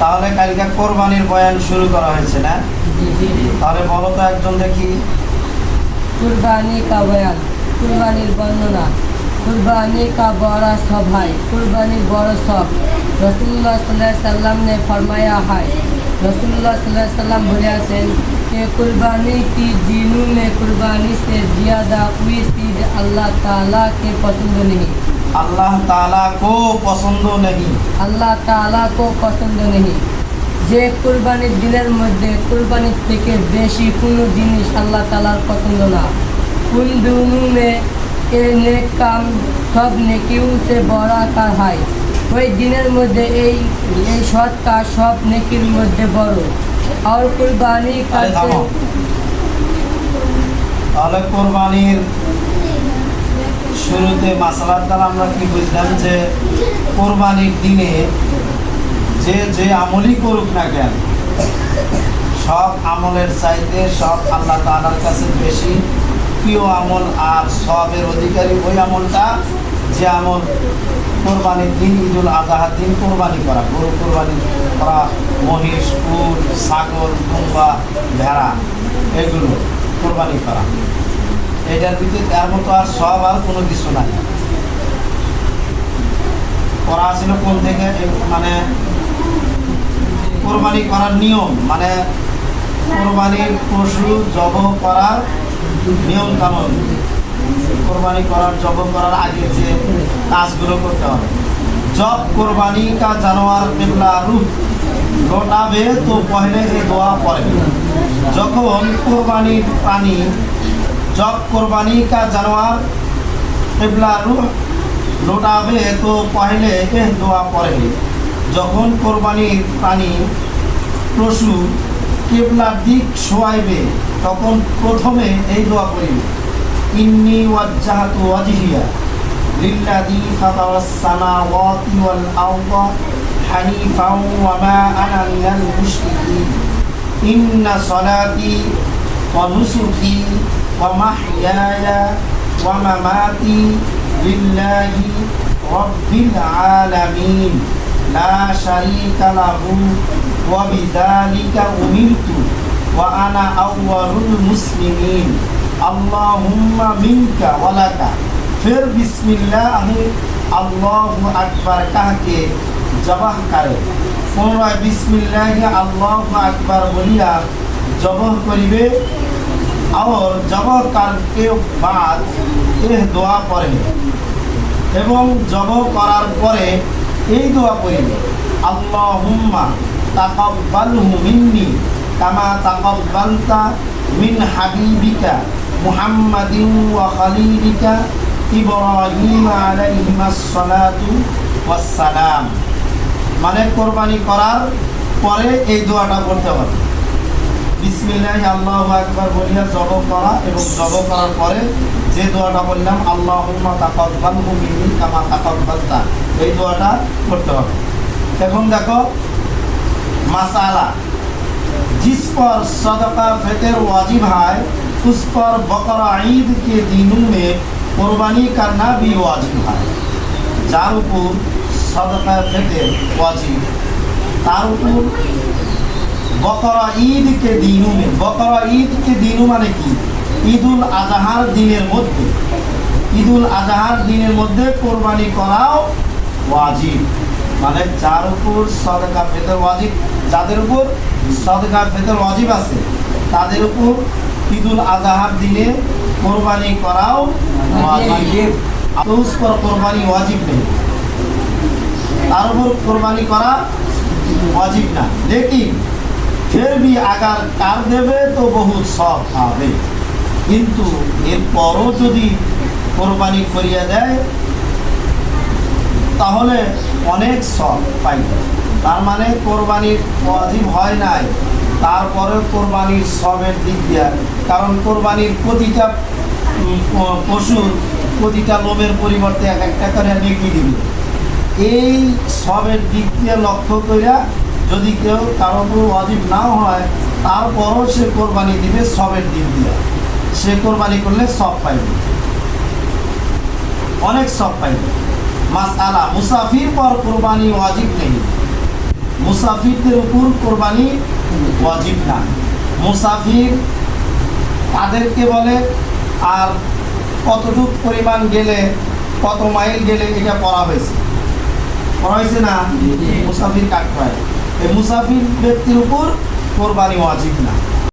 তাহলে কালকে কোরবানির বয়ান শুরু করা হয়েছে না? জি জি জি। তাহলে বলো তো একজন দেখি। কুরবানি का बयान, কুরবানির বর্ণনা। কুরবানি का बड़ा सभाय, কুরবানির বড় সব। रसूलुल्लाह सल्लल्लाहु अलैहि वसल्लम ने फरमाया है, रसूलुल्लाह सल्लल्लाहु अलैहि वसल्लम बोलेছেন कि कुर्बानी की दिनों में कुर्बानी से ज़्यादा कोई चीज़ अल्लाह ताला के पसंद नहीं। আল্লাহ তাআলা কো পছন্দ নেই। আল্লাহ তাআলা को पसंद नहीं। যে কুরবানির দিনের মধ্যে কুরবানির থেকে বেশি কোনো জিনিস আল্লাহ তাআলার পছন্দ না। उन दोनों में ये नेक काम सब नेकियों से बड़ा का है। ওই দিনের মধ্যে এই সৎ কাজ সব নেকির মধ্যে বড়। আর কুরবানি আরে করতে থামো। তাহলে কোরবানির শুরুতে মাসালার দ্বারা আমরা কি বুঝলাম যে কোরবানির দিনে যে আমলই করুক না কেন, সব আমলের চাইতে সব আল্লাহ তাআলার কাছে বেশি প্রিয় আমল আর সবের অধিকারী ওই আমলটা যে আমল কোরবানির দিন, ঈদুল আজহার দিন কোরবানি করা, গরু কোরবানি করা, মহিষ, উট, ছাগল, দুম্বা, ভেড়া, এগুলো কোরবানি করা। এটার ভিতরে তার মতো আর সব আর কোনো কিছু নাই। করা ছিল কোন থেকে, মানে কোরবানি করার নিয়ম, মানে কোরবানির পশু জবাহ করার নিয়ম কানুন, কোরবানি করার জবাহ করার আগে যে কাজগুলো করতে হবে। जब कुर्बानी का जानवर किबला रुख लौटाবে তো পহলে এই দোয়া পড়ে। যখন কোরবানির প্রাণী जब कुर्बानी का जानवर किबला रुख लौटाবে তো পহলে এই দোয়া পড়ে। যখন কোরবানির প্রাণী পশু কিবলার দিক সোয়াইবে তখন প্রথমে এই দোয়া পড়িবে, ইন্নী ওয়াজ্জাহতু ওয়াজহিয়া লিল্লাযী ফাতারাস সামাওয়াতি ওয়াল আরদা হানিফাও ওয়া মা আনা মিনাল মুশরিকিন ইন্না সলাতি ওয়া নুসুকি ওয়া মাহইয়ায়া ওয়া মামাতি লিল্লাহি রাব্বিল আলামিন লা শারীকা লাহু ওয়া বিযালিকা উমিরতু ওয়া আনা আউয়ালুল মুসলিমিন আল্লাহুম্মা মিনকা ওয়া লাকা। फिर बिस्मिल्लाह अल्लाहु আকবার কাহকে জবাহ করে। পুনরায় বিসমিল্লাহ আল্লাহু আকবার বলিয়া জবাহ করিবে। और জবাহ করতে বাদ এই দোয়া পড়ে এবং জবাহ করার পরে এই দোয়া করিবে, আল্লাহুম্মা তাকাব্বালহু মিন্নি কামা তাকাব্বালতা মিন হাবিবিকা মুহাম্মাদিন ওয়া খলিলিকা ইব্রাহিম আলাইহিস সালাতু ওয়াস সালাম। মানে কোরবানি করার পরে এই দোয়াটা করতে হবে। বিসমিল্লাহ আল্লাহু আকবার বলিয়া জবাহ করা এবং জবাহ করার পরে যে দোয়াটা বললাম আল্লাহুম্মা তাকাব্বালহু মিন্নি কামা তাকাব্বালতা, এই দোয়াটা করতে হবে। এখন দেখো মাসালা, जिस पर सदका फितर वाजिब है उस पर बकरा ईद के दिनों में कुर्बानी करना भी वाजिब है। যার উপর सदका फितर वाजिब তার উপর बकरा ईद के दिनों में, बकरा ईद के दिनों মানে কি, ঈদুল আজহার দিনের মধ্যে, ঈদুল আজহার দিনের মধ্যে কোরবানি করাও ওয়াজিব। মানে যার উপর সদকা ফিতর ওয়াজিব, যাদের উপর সদকা ফিতর ওয়াজিব আছে তাদের উপর ঈদুল আজহার দিনে কোরবানি করাও ওয়াজিব। तो उस पर कुर्बानी वाजिब नहीं, तार ऊपर कुर्बानी करा वाजिब ना, लेकिन फिर भी अगर कर देवे तो बहुत सब पावे। किन्तु एरपरों यदि कुर्बानी करिया देय তাহলে অনেক সব পাইবে। তার মানে কোরবানির ওয়াজিব হয় নাই, তারপরে কোরবানির সবের দিক দিয়ে, কারণ কোরবানির প্রতিটা পশুর প্রতিটা লোমের পরিবর্তে এক একটা করে নেকি দিবে। এই সবের দিক দিয়ে লক্ষ্য করিয়া যদি কেউ কারো উপর ওয়াজিব নাও হয় তারপরও সে কোরবানি দিবে সবের দিক দিয়ে, সে কোরবানি করলে সব পাইবে, অনেক সব পাইবে। মাসআলা, মুসাফির পর কোরবানি ওয়াজিব নেই। মুসাফিরদের উপর কোরবানি ওয়াজিব না। মুসাফির তাদেরকে বলে, আর কতটুক পরিমাণ গেলে, কত মাইল গেলে এটা পড়া হয়েছে না? মুসাফির কাক পায়, এই মুসাফির ব্যক্তির উপর কোরবানি ওয়াজিব না।